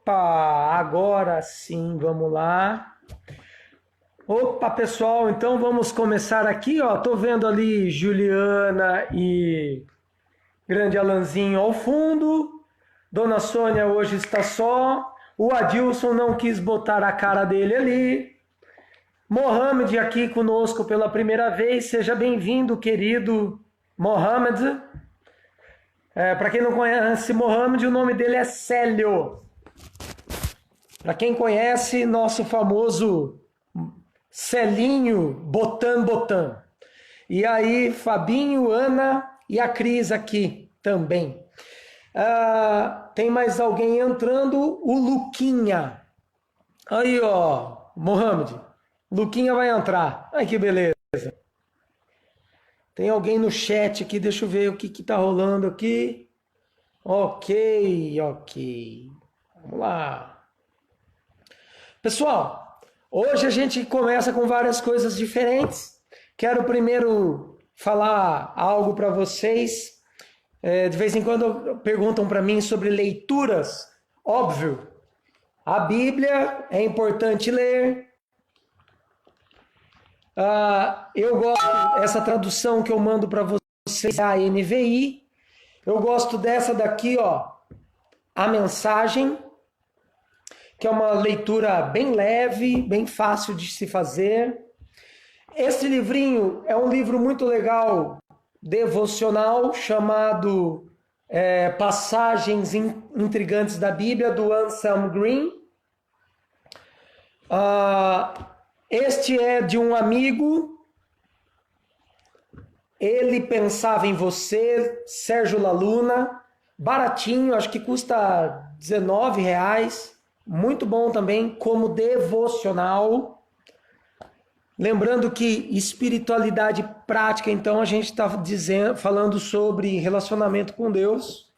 Opa, agora sim, vamos lá. Opa, pessoal, então vamos começar aqui, ó. Tô vendo ali Juliana e grande Alanzinho ao fundo. Dona Sônia hoje está só. O Adilson não quis botar a cara dele ali. Mohamed aqui conosco pela primeira vez. Seja bem-vindo, querido Mohamed. Para quem não conhece Mohamed, o nome dele é Célio. Para quem conhece, nosso famoso Celinho Botan Botan. E aí, Fabinho, Ana e a Cris aqui também. Tem mais alguém entrando, o Luquinha. Aí, ó, Mohamed. Luquinha vai entrar. Ai, que beleza. Tem alguém no chat aqui, deixa eu ver o que tá rolando aqui. Ok. Vamos lá. Pessoal, hoje a gente começa com várias coisas diferentes. Quero primeiro falar algo para vocês. De vez em quando perguntam para mim sobre leituras. Óbvio, a Bíblia é importante ler. Eu gosto dessa tradução que eu mando para vocês, a NVI. Eu gosto dessa daqui, ó, a mensagem, que é uma leitura bem leve, bem fácil de se fazer. Esse livrinho é um livro muito legal, devocional, chamado Passagens Intrigantes da Bíblia, do Anselm Green. Este é de um amigo, ele pensava em você, Sérgio Laluna, baratinho, acho que custa R$19, muito bom também, como devocional. Lembrando que espiritualidade prática, então a gente está falando sobre relacionamento com Deus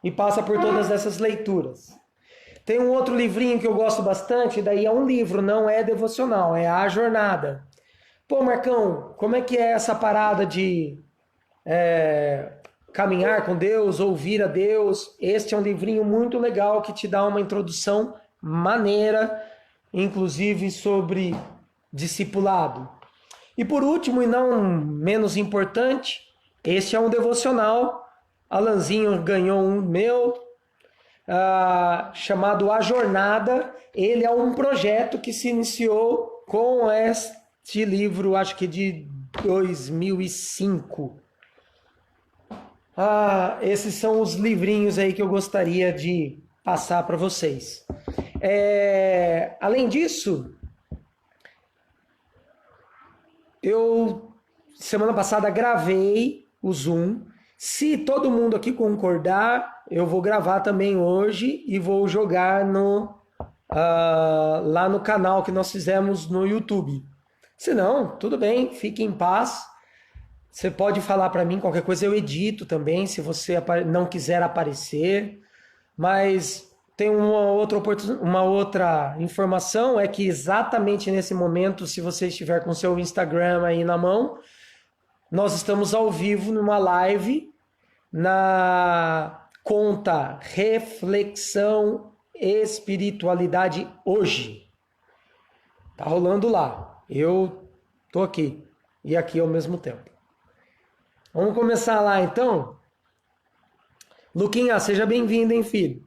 e passa por todas essas leituras. Tem um outro livrinho que eu gosto bastante, daí é um livro, não é devocional, é A Jornada. Pô, Marcão, como é que é essa parada de caminhar com Deus, ouvir a Deus? Este é um livrinho muito legal que te dá uma introdução maneira, inclusive sobre discipulado. E por último, e não menos importante, este é um devocional. Alanzinho ganhou um meu, chamado A Jornada. Ele é um projeto que se iniciou com este livro, acho que de 2005. Esses são os livrinhos aí que eu gostaria de passar para vocês. Além disso, eu semana passada gravei o Zoom. Se todo mundo aqui concordar, eu vou gravar também hoje e vou jogar lá no canal que nós fizemos no YouTube. Se não, tudo bem, fique em paz. Você pode falar para mim, qualquer coisa eu edito também, se você não quiser aparecer. Mas tem uma outra informação, é que exatamente nesse momento, se você estiver com seu Instagram aí na mão, nós estamos ao vivo numa live na conta Reflexão Espiritualidade Hoje. Tá rolando lá. Eu tô aqui e aqui ao mesmo tempo. Vamos começar lá então? Luquinha, seja bem-vindo, hein, filho?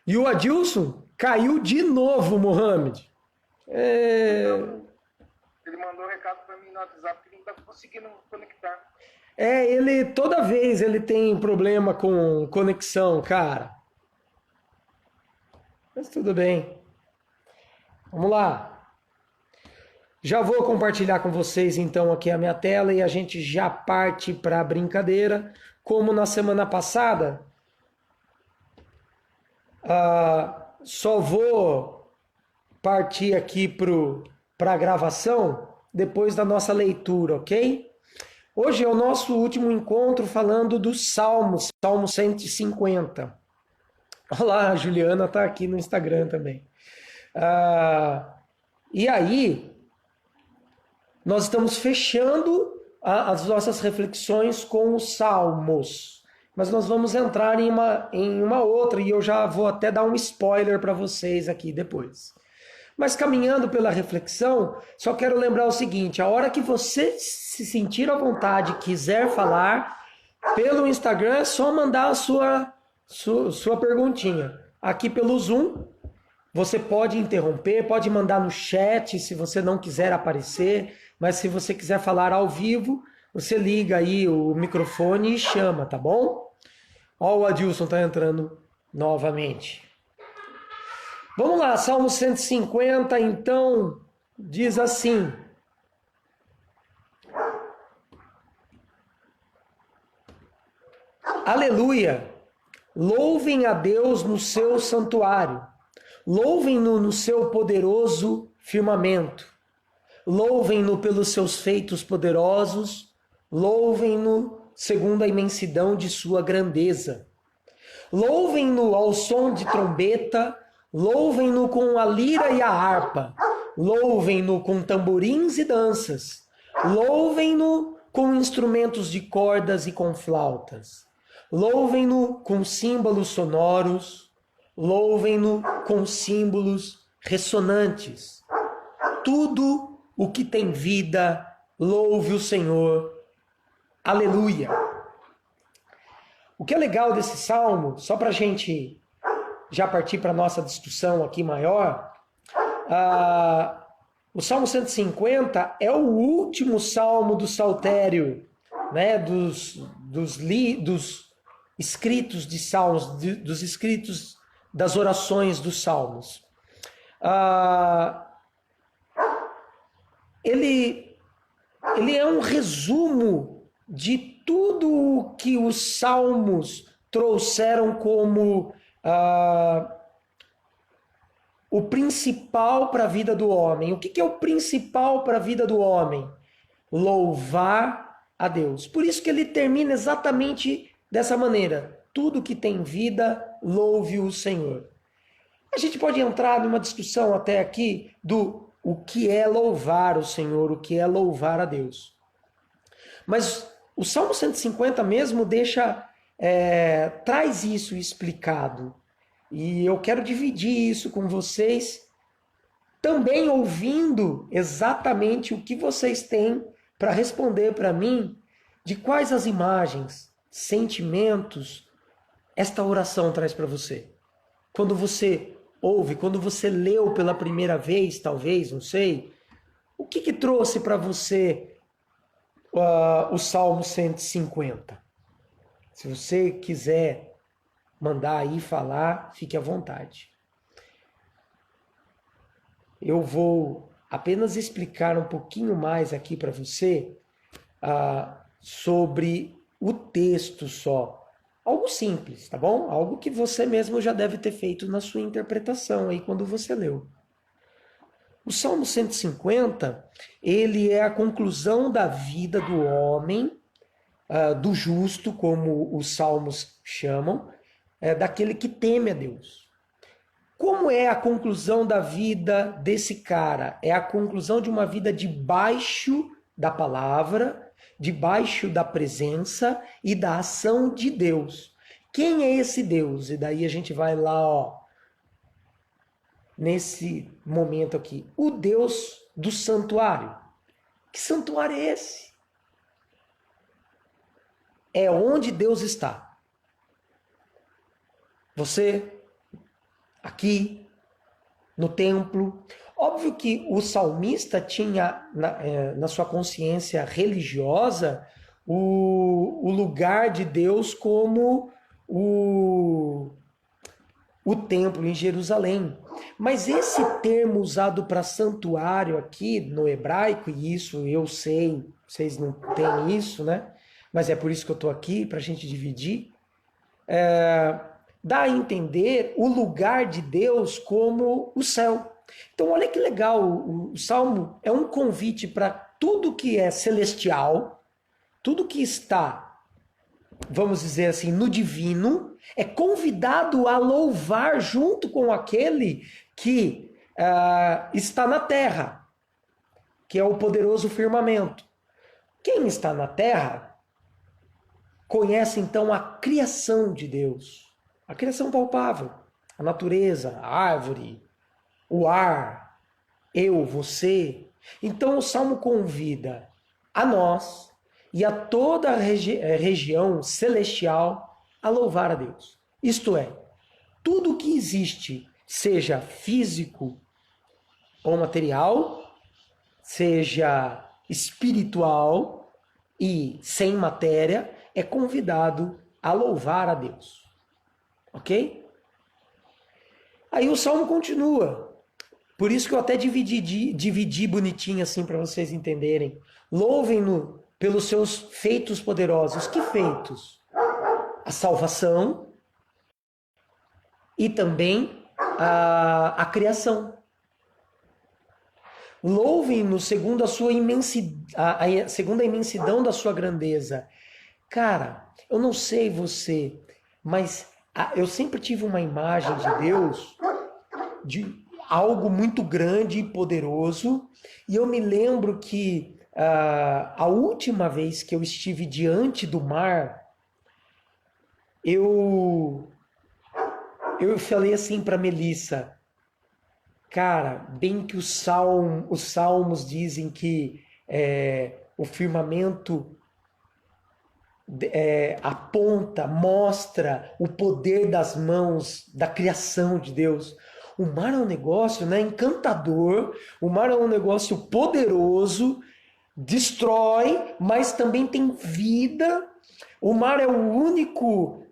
E o Adilson caiu de novo, Mohamed. Ele mandou um recado para mim no WhatsApp que ele não está conseguindo conectar. Ele toda vez ele tem problema com conexão, cara. Mas tudo bem. Vamos lá. Já vou compartilhar com vocês então aqui a minha tela e a gente já parte para a brincadeira. Como na semana passada, só vou partir aqui para a gravação depois da nossa leitura, ok? Hoje é o nosso último encontro falando dos Salmos, Salmo 150. Olá, a Juliana está aqui no Instagram também. E aí, nós estamos fechando as nossas reflexões com os Salmos. mas nós vamos entrar em uma outra e eu já vou até dar um spoiler para vocês aqui depois. Mas caminhando pela reflexão, só quero lembrar o seguinte, a hora que você se sentir à vontade, quiser falar, pelo Instagram é só mandar a sua perguntinha. Aqui pelo Zoom, você pode interromper, pode mandar no chat se você não quiser aparecer, mas se você quiser falar ao vivo, você liga aí o microfone e chama, tá bom? Ó, o Adilson tá entrando novamente. Vamos lá, Salmo 150, então, diz assim: Aleluia! Louvem a Deus no seu santuário, louvem-no no seu poderoso firmamento, louvem-no pelos seus feitos poderosos, louvem-no segundo a imensidão de sua grandeza. Louvem-no ao som de trombeta, louvem-no com a lira e a harpa, louvem-no com tamborins e danças, louvem-no com instrumentos de cordas e com flautas, louvem-no com símbolos sonoros, louvem-no com símbolos ressonantes. Tudo o que tem vida, louve o Senhor. Aleluia! O que é legal desse salmo, só para a gente já partir para a nossa discussão aqui maior, o Salmo 150 é o último salmo do saltério, né, dos escritos de salmos, dos escritos das orações dos salmos. Ele é um resumo de tudo o que os salmos trouxeram como o principal para a vida do homem. O que é o principal para a vida do homem? Louvar a Deus. Por isso que ele termina exatamente dessa maneira. Tudo que tem vida, louve o Senhor. A gente pode entrar numa discussão até aqui do o que é louvar o Senhor, o que é louvar a Deus. Mas o Salmo 150 mesmo traz isso explicado. E eu quero dividir isso com vocês, também ouvindo exatamente o que vocês têm para responder para mim, de quais as imagens, sentimentos esta oração traz para você. Quando você ouve, quando você leu pela primeira vez, talvez, não sei, o que trouxe para você o Salmo 150? Se você quiser mandar aí falar, fique à vontade. Eu vou apenas explicar um pouquinho mais aqui para você sobre o texto só. Algo simples, tá bom? Algo que você mesmo já deve ter feito na sua interpretação aí quando você leu. O Salmo 150, ele é a conclusão da vida do homem, do justo, como os salmos chamam, daquele que teme a Deus. Como é a conclusão da vida desse cara? É a conclusão de uma vida debaixo da palavra, debaixo da presença e da ação de Deus. Quem é esse Deus? E daí a gente vai lá, nesse momento aqui. O Deus do santuário. Que santuário é esse? É onde Deus está. Você, aqui, no templo. Óbvio que o salmista tinha na sua consciência religiosa o lugar de Deus como o templo em Jerusalém. Mas esse termo usado para santuário aqui no hebraico, e isso eu sei, vocês não têm isso, né? Mas é por isso que eu estou aqui, para a gente dividir. Dá a entender o lugar de Deus como o céu. Então, olha que legal, o Salmo é um convite para tudo que é celestial, tudo que está, vamos dizer assim, no divino, é convidado a louvar junto com aquele que está na terra, que é o poderoso firmamento. Quem está na terra conhece então a criação de Deus, a criação palpável, a natureza, a árvore, o ar, eu, você. Então o Salmo convida a nós e a toda a região celestial a louvar a Deus. Isto é, tudo que existe, seja físico ou material, seja espiritual e sem matéria, é convidado a louvar a Deus. Ok? Aí o Salmo continua. Por isso que eu até dividi bonitinho assim para vocês entenderem. Louvem-no pelos seus feitos poderosos. Que feitos? A salvação e também a criação. Louvem-no segundo a sua imensidão, segundo a imensidão da sua grandeza. Cara, eu não sei você, mas eu sempre tive uma imagem de Deus, de algo muito grande e poderoso, e eu me lembro que a última vez que eu estive diante do mar, eu falei assim para Melissa, cara, bem que os salmos dizem que o firmamento aponta, mostra o poder das mãos, da criação de Deus. O mar é um negócio, né, encantador, o mar é um negócio poderoso, destrói, mas também tem vida. O mar é o único...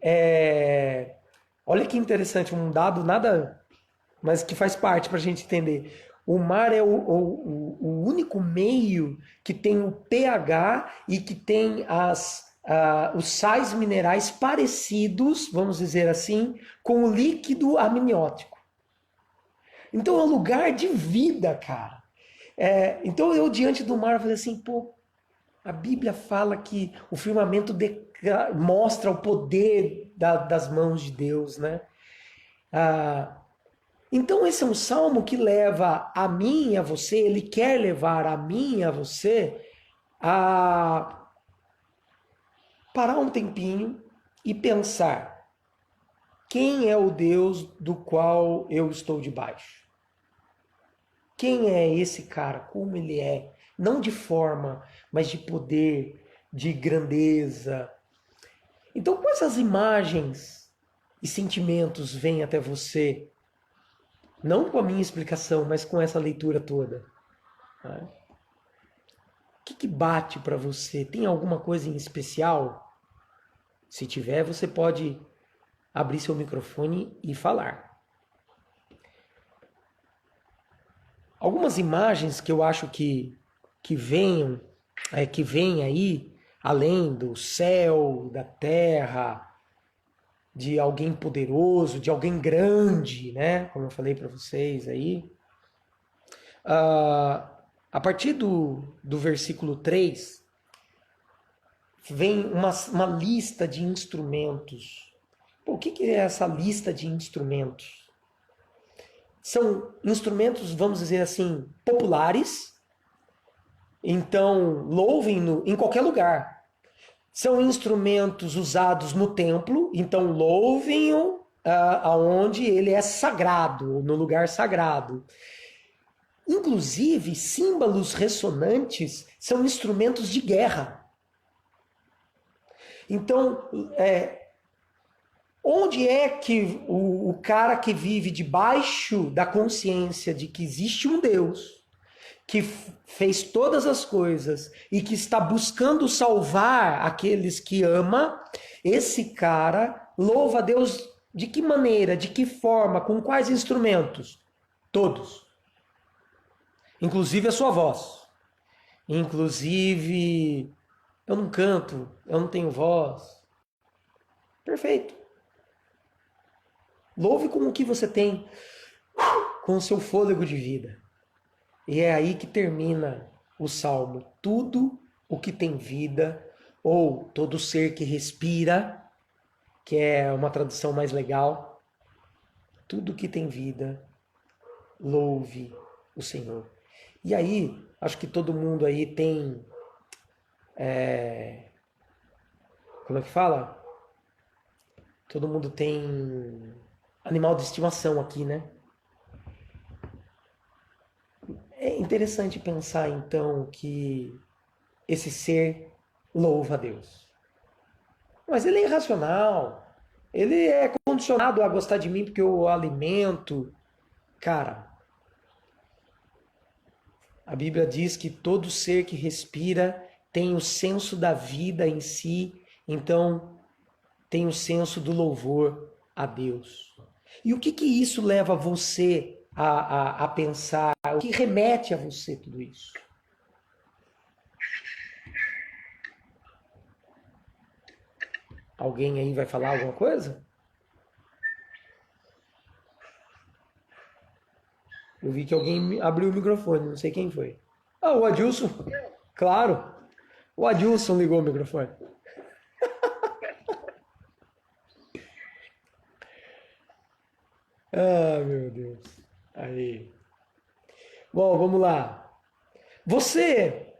Olha que interessante, um dado nada... mas que faz parte para a gente entender. O mar é o único meio que tem o pH e que tem os sais minerais parecidos, vamos dizer assim, com o líquido amniótico. Então é um lugar de vida, cara. Então eu, diante do mar, falei assim, pô, a Bíblia fala que o firmamento mostra o poder das mãos de Deus, né? Então esse é um salmo que leva a mim e a você, ele quer levar a mim e a você a parar um tempinho e pensar: quem é o Deus do qual eu estou debaixo? Quem é esse cara? Como ele é? Não de forma, mas de poder, de grandeza. Então, quais as imagens e sentimentos vêm até você? Não com a minha explicação, mas com essa leitura toda. O que bate para você? Tem alguma coisa em especial? Se tiver, você pode abrir seu microfone e falar. Algumas imagens que eu acho que vêm aí, além do céu, da terra, de alguém poderoso, de alguém grande, né? Como eu falei para vocês aí. A partir do versículo 3, vem uma lista de instrumentos. Pô, o que é essa lista de instrumentos? São instrumentos, vamos dizer assim, populares. Então, louvem-no em qualquer lugar. São instrumentos usados no templo, então louvem-o aonde ele é sagrado, no lugar sagrado. Inclusive, símbolos ressonantes são instrumentos de guerra. Então, onde é que o cara que vive debaixo da consciência de que existe um Deus, que fez todas as coisas e que está buscando salvar aqueles que ama, esse cara louva a Deus de que maneira, de que forma, com quais instrumentos? Todos. Inclusive a sua voz. Inclusive, eu não canto, eu não tenho voz. Perfeito. Louve com o que você tem, com o seu fôlego de vida. E é aí que termina o salmo. Tudo o que tem vida, ou todo ser que respira, que é uma tradução mais legal. Tudo que tem vida, louve o Senhor. E aí, acho que todo mundo aí tem como é que fala? Todo mundo tem animal de estimação aqui, né? É interessante pensar então que esse ser louva a Deus. Mas ele é irracional. Ele é condicionado a gostar de mim porque eu o alimento. Cara, a Bíblia diz que todo ser que respira tem o senso da vida em si, então tem o senso do louvor a Deus. E o que que isso leva você a pensar? O que remete a você tudo isso? Alguém aí vai falar alguma coisa? Eu vi que alguém abriu o microfone, não sei quem foi. Ah, o Adilson. Claro. O Adilson ligou o microfone. Ah, meu Deus. Aí. Bom, vamos lá. Você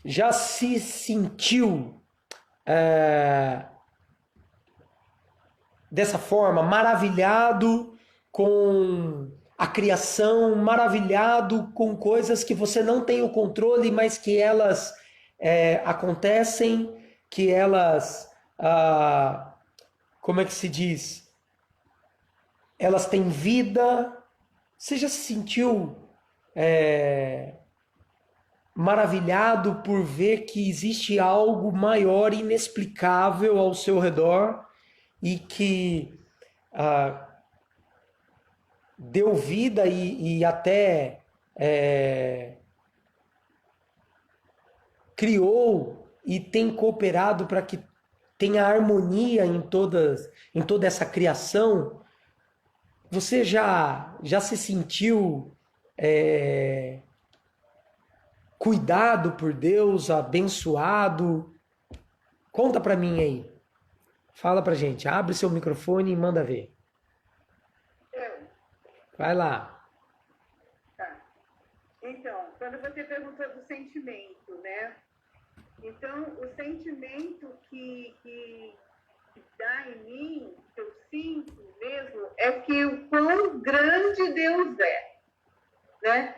já se sentiu dessa forma, maravilhado com a criação, maravilhado com coisas que você não tem o controle, mas que elas acontecem, que elas, como é que se diz? Elas têm vida. Você já se sentiu maravilhado por ver que existe algo maior, inexplicável ao seu redor e que deu vida e até criou e tem cooperado para que tenha harmonia em toda essa criação? Você já se sentiu cuidado por Deus, abençoado? Conta para mim aí. Fala pra gente. Abre seu microfone e manda ver. Vai lá. Tá. Então, quando você perguntou do sentimento, né? Então, o sentimento que dá em mim, que eu sinto mesmo, é que o quão grande Deus é, né?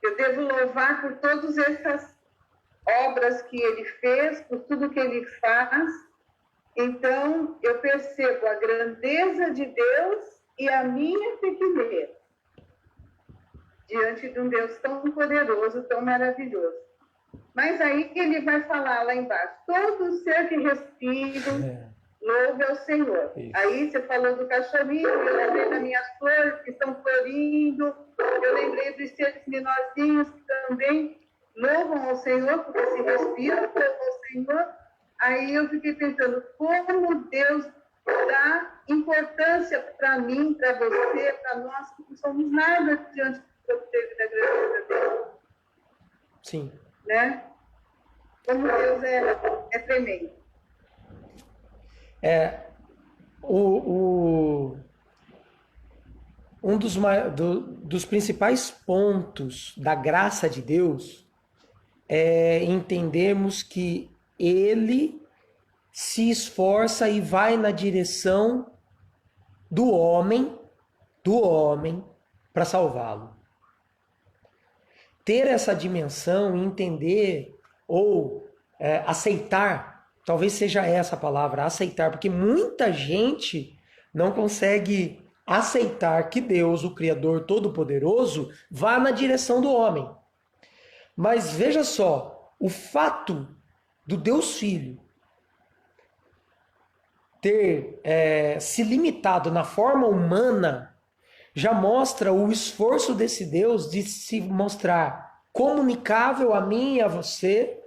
Eu devo louvar por todas essas obras que Ele fez, por tudo que Ele faz. Então, eu percebo a grandeza de Deus e a minha pequenez diante de um Deus tão poderoso, tão maravilhoso. Mas aí ele vai falar lá embaixo, todo ser que respira, louve ao Senhor. Isso. Aí você falou do cachorrinho, eu lembrei das minhas flores que estão florindo, eu lembrei dos seres menorzinhos que também louvam ao Senhor, porque se respiram, louvam ao Senhor. Aí eu fiquei pensando, como Deus dá importância para mim, para você, para nós, que não somos nada diante do poder da grandeza dele. Sim. Né? Como Deus é tremendo. Um dos principais pontos da graça de Deus é entendermos que Ele se esforça e vai na direção do homem para salvá-lo. Ter essa dimensão, entender ou aceitar, talvez seja essa a palavra, aceitar, porque muita gente não consegue aceitar que Deus, o Criador Todo-Poderoso, vá na direção do homem. Mas veja só, o fato do Deus Filho ter se limitado na forma humana já mostra o esforço desse Deus de se mostrar comunicável a mim e a você,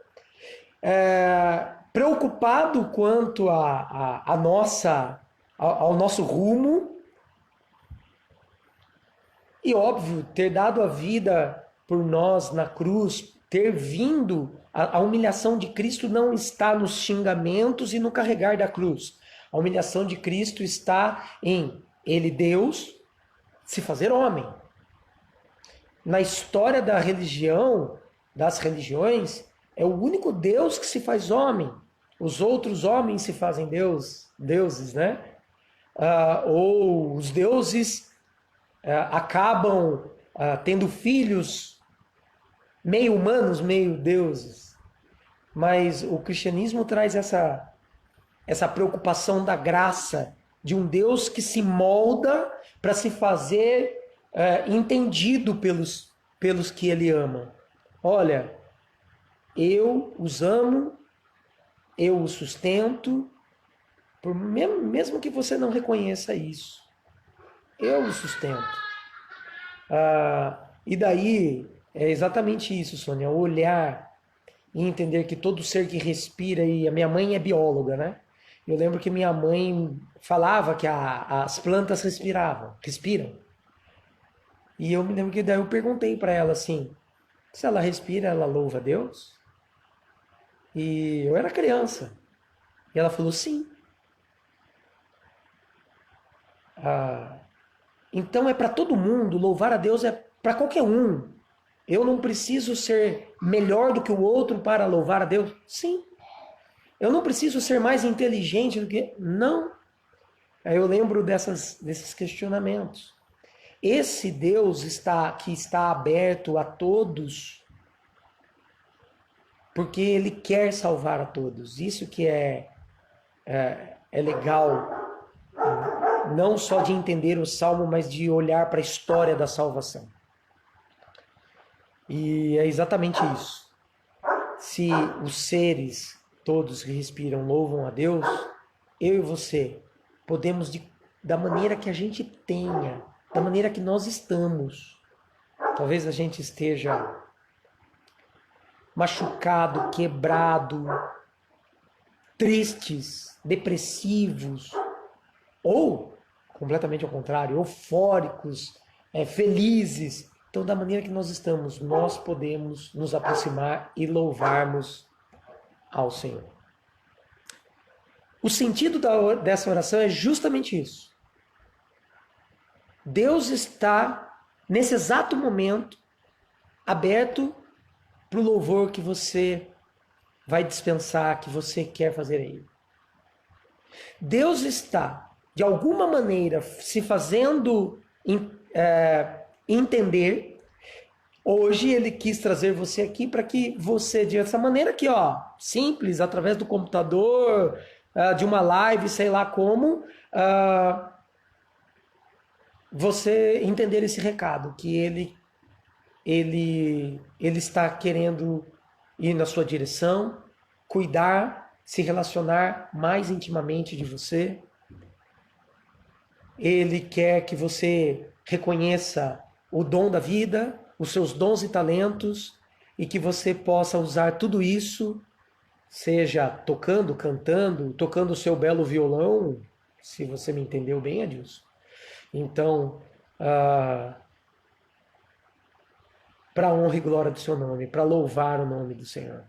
preocupado quanto ao nosso rumo e, óbvio, ter dado a vida por nós na cruz, ter vindo. A humilhação de Cristo não está nos xingamentos e no carregar da cruz. A humilhação de Cristo está em Ele, Deus, se fazer homem. Na história da religião, das religiões, é o único Deus que se faz homem. os outros homens se fazem deuses, né? Ou os deuses acabam tendo filhos meio humanos, meio deuses. Mas o cristianismo traz essa preocupação da graça, de um Deus que se molda para se fazer entendido pelos que ele ama. Olha, eu os amo, eu os sustento, mesmo que você não reconheça isso. Eu os sustento. E daí, é exatamente isso, Sônia, olhar e entender que todo ser que respira, e a minha mãe é bióloga, né? Eu lembro que minha mãe falava que as plantas respiram. E eu me lembro que daí eu perguntei para ela assim, se ela respira, ela louva a Deus? E eu era criança. E ela falou sim. Então é para todo mundo, louvar a Deus é para qualquer um. Eu não preciso ser melhor do que o outro para louvar a Deus? Sim. Eu não preciso ser mais inteligente do que... Não. Aí eu lembro desses questionamentos. Esse Deus que está aberto a todos, porque Ele quer salvar a todos. Isso que é legal, não só de entender o Salmo, mas de olhar para a história da salvação. E é exatamente isso. Se os seres todos que respiram louvam a Deus, eu e você podemos, da maneira que a gente tenha, da maneira que nós estamos, talvez a gente esteja machucado, quebrado, tristes, depressivos, ou, completamente ao contrário, eufóricos, felizes. Então, da maneira que nós estamos, nós podemos nos aproximar e louvarmos ao Senhor. O sentido dessa oração é justamente isso. Deus está, nesse exato momento, aberto para o louvor que você vai dispensar, que você quer fazer a Ele. Deus está, de alguma maneira, se fazendo entender. Hoje Ele quis trazer você aqui para que você, dessa maneira aqui, simples, através do computador, de uma live, sei lá como, você entender esse recado, que ele está querendo ir na sua direção, cuidar, se relacionar mais intimamente de você. Ele quer que você reconheça o dom da vida, os seus dons e talentos, e que você possa usar tudo isso, seja tocando, cantando, tocando o seu belo violão, se você me entendeu bem, Adilson. Então, para a honra e glória do seu nome, para louvar o nome do Senhor.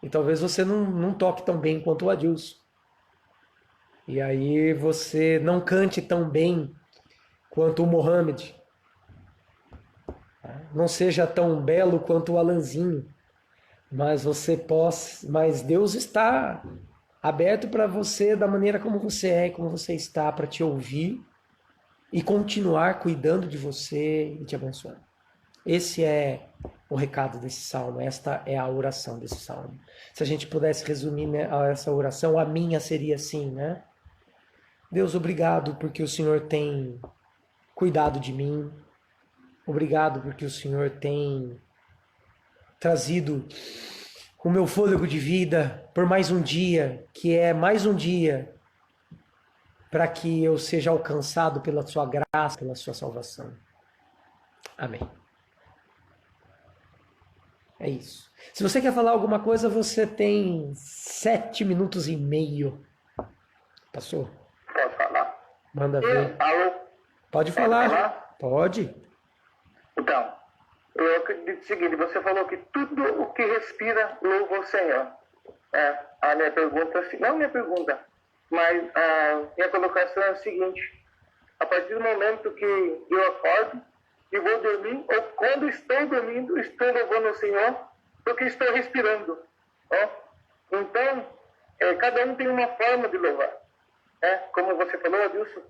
E talvez você não toque tão bem quanto o Adilson. E aí você não cante tão bem quanto o Mohamed. Não seja tão belo quanto o Alanzinho. Mas Deus está aberto para você da maneira como você é, como você está, para te ouvir e continuar cuidando de você e te abençoando. Esse é o recado desse salmo, esta é a oração desse salmo. Se a gente pudesse resumir essa oração, a minha seria assim, né? Deus, obrigado porque o Senhor tem cuidado de mim. Obrigado porque o Senhor tem trazido o meu fôlego de vida por mais um dia, que é mais um dia para que eu seja alcançado pela sua graça, pela sua salvação. Amém. É isso. Se você quer falar alguma coisa, você tem 7 minutos e meio. Passou? Posso falar? Manda ver. Alô? Pode falar. Pode. Então, eu acredito o seguinte, você falou que tudo o que respira louva o Senhor. A minha pergunta, não minha pergunta, mas a minha colocação é a seguinte: a partir do momento que eu acordo e vou dormir, ou quando estou dormindo, estou louvando o Senhor, porque estou respirando. Então, cada um tem uma forma de louvar. Né? Como você falou, Adilson,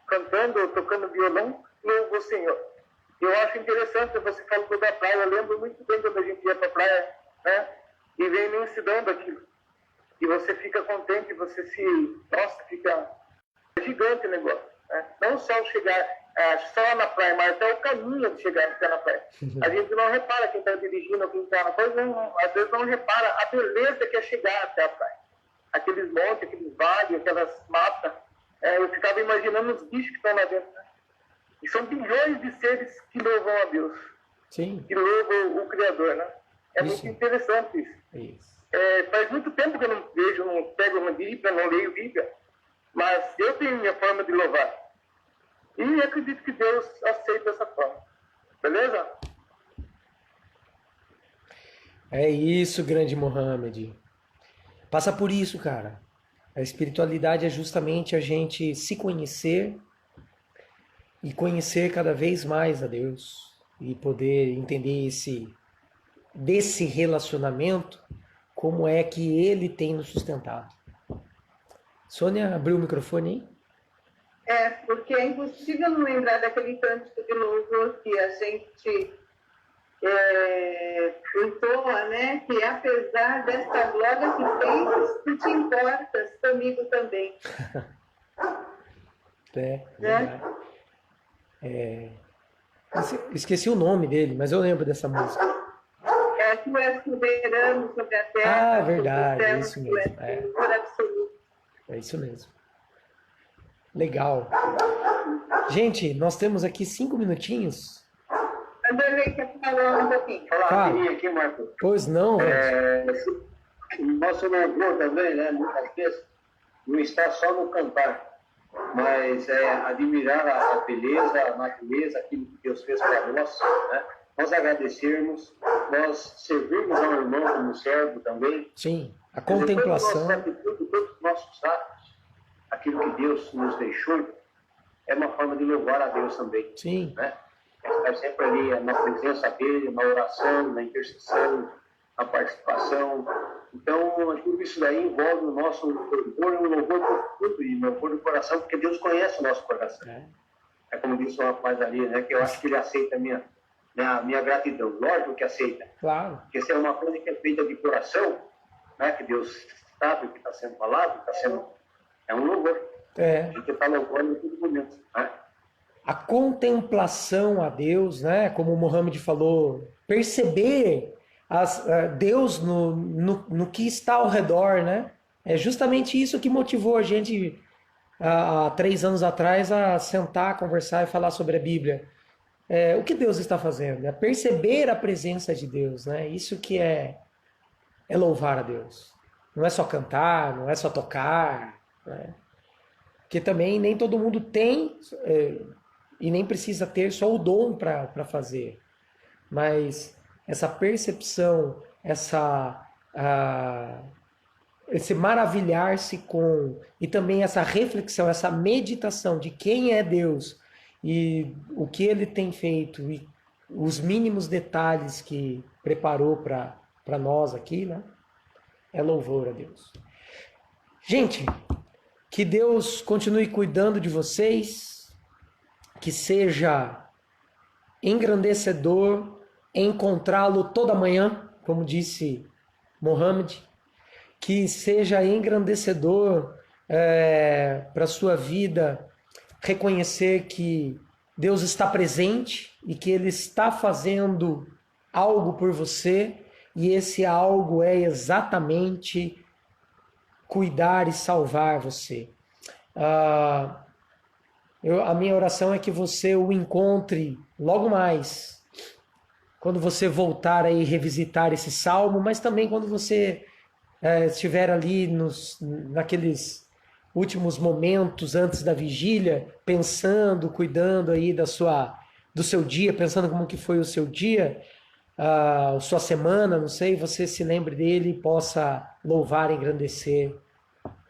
cantando ou tocando violão, louva o Senhor. Eu acho interessante, você falou da praia, eu lembro muito bem quando a gente ia para a praia, né? E vem me ensinando aquilo. E você fica contente, você nossa, fica gigante o negócio. Né? Não só chegar só na praia, mas até o caminho de chegar até na praia. A gente não repara quem está dirigindo, quem está na praia, às vezes não repara a beleza que é chegar até a praia. Aqueles montes, aqueles vales, aquelas matas. Eu ficava imaginando os bichos que estão lá dentro. Né? E são bilhões de seres que louvam a Deus. Sim. Que louvam o Criador, né? É isso. Muito interessante isso. Isso. Faz muito tempo que eu não vejo, não pego uma Bíblia, não leio Bíblia, mas eu tenho minha forma de louvar. E acredito que Deus aceita essa forma. Beleza? É isso, grande Mohamed. Passa por isso, cara. A espiritualidade é justamente a gente se conhecer e conhecer cada vez mais a Deus e poder entender desse relacionamento, como é que Ele tem nos sustentado. Sônia, abriu o microfone aí? Porque é impossível não lembrar daquele cântico de louvor que a gente entoa, né? Que apesar desta glória que tens, tu te importas comigo também. Verdade. Esqueci o nome dele, mas eu lembro dessa música. Tu és soberano sobre a terra. Ah, verdade, é isso mesmo. É isso mesmo. Legal. Gente, nós temos aqui 5 minutinhos. Anderlei quer falar um pouquinho. Falar aqui, Marco. Pois não, Nosso louvor também, né? Muitas vezes não está só no cantar, mas admirar a beleza, a natureza, aquilo que Deus fez para nós, né? Nós agradecermos, nós servirmos ao irmão como servo também. Sim, a contemplação. Todos os nossos atos, aquilo que Deus nos deixou, é uma forma de louvar a Deus também. Sim. Né? Estar sempre ali na presença dele, na oração, na intercessão, na participação. Então, tudo isso daí envolve o nosso louvor, um louvor profundo e um louvor do coração, porque Deus conhece o nosso coração. É como disse o rapaz ali, né? Que eu acho que ele aceita a minha gratidão. Lógico que aceita. Claro. Porque se é uma coisa que é feita de coração, né? Que Deus sabe o que está sendo falado, é um louvor. A gente está louvando em todo momento, né? A contemplação a Deus, né? Como o Mohamed falou, perceber Deus no que está ao redor, né? É justamente isso que motivou a gente há 3 anos atrás a sentar, conversar e falar sobre a Bíblia. O que Deus está fazendo? É perceber a presença de Deus, né? Isso que é louvar a Deus. Não é só cantar, não é só tocar, né? Porque também nem todo mundo tem e nem precisa ter só o dom para fazer. Mas essa percepção, esse maravilhar-se com, e também essa reflexão, essa meditação de quem é Deus e o que Ele tem feito e os mínimos detalhes que preparou para nós aqui, né? É louvor a Deus. Gente, que Deus continue cuidando de vocês, que seja engrandecedor encontrá-lo toda manhã, como disse Mohamed, que seja engrandecedor para a sua vida reconhecer que Deus está presente e que Ele está fazendo algo por você, e esse algo é exatamente cuidar e salvar você. A minha oração é que você o encontre logo mais, quando você voltar aí revisitar esse salmo, mas também quando você estiver ali naqueles últimos momentos antes da vigília, pensando, cuidando aí do seu dia, pensando como que foi o seu dia, sua semana, não sei, você se lembre dele e possa louvar e engrandecer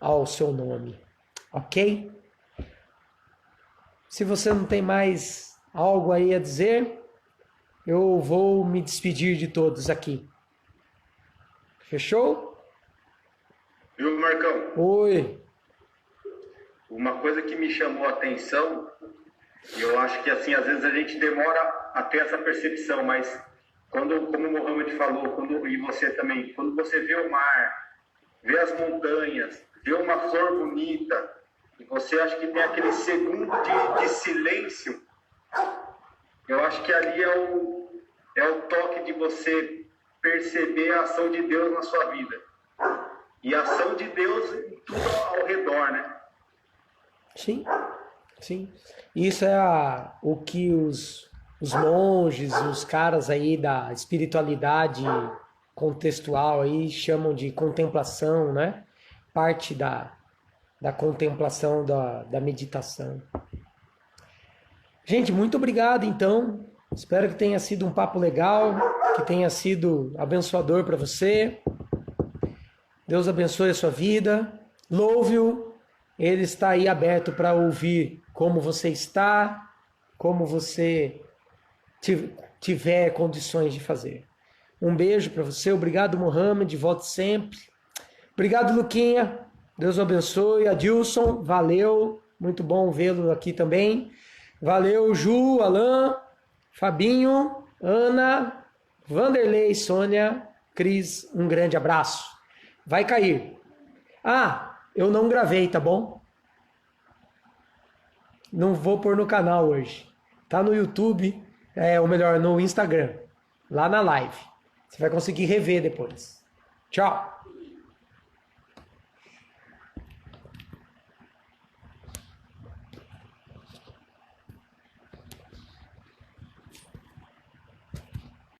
ao seu nome. Ok? Se você não tem mais algo aí a dizer, eu vou me despedir de todos aqui. Fechou? Viu, Marcão? Oi. Uma coisa que me chamou a atenção, e eu acho que assim, às vezes a gente demora a ter essa percepção, mas quando, como o Mohamed falou, e você também, quando você vê o mar, vê as montanhas, vê uma flor bonita, e você acha que tem aquele segundo de silêncio, eu acho que ali é o toque de você perceber a ação de Deus na sua vida. E a ação de Deus em tudo ao redor, né? Sim, sim. Isso é o que os monges, os caras aí da espiritualidade contextual aí chamam de contemplação, né? Parte da contemplação, da meditação. Gente, muito obrigado, então. Espero que tenha sido um papo legal, que tenha sido abençoador para você. Deus abençoe a sua vida. Louve-o. Ele está aí aberto para ouvir como você está, como você tiver condições de fazer. Um beijo para você. Obrigado, Mohamed. Volte sempre. Obrigado, Luquinha. Deus o abençoe. Adilson, valeu. Muito bom vê-lo aqui também. Valeu, Ju, Alain, Fabinho, Ana, Vanderlei, Sônia, Cris. Um grande abraço. Vai cair. Eu não gravei, tá bom? Não vou pôr no canal hoje. Tá no YouTube, ou melhor, no Instagram. Lá na live. Você vai conseguir rever depois. Tchau.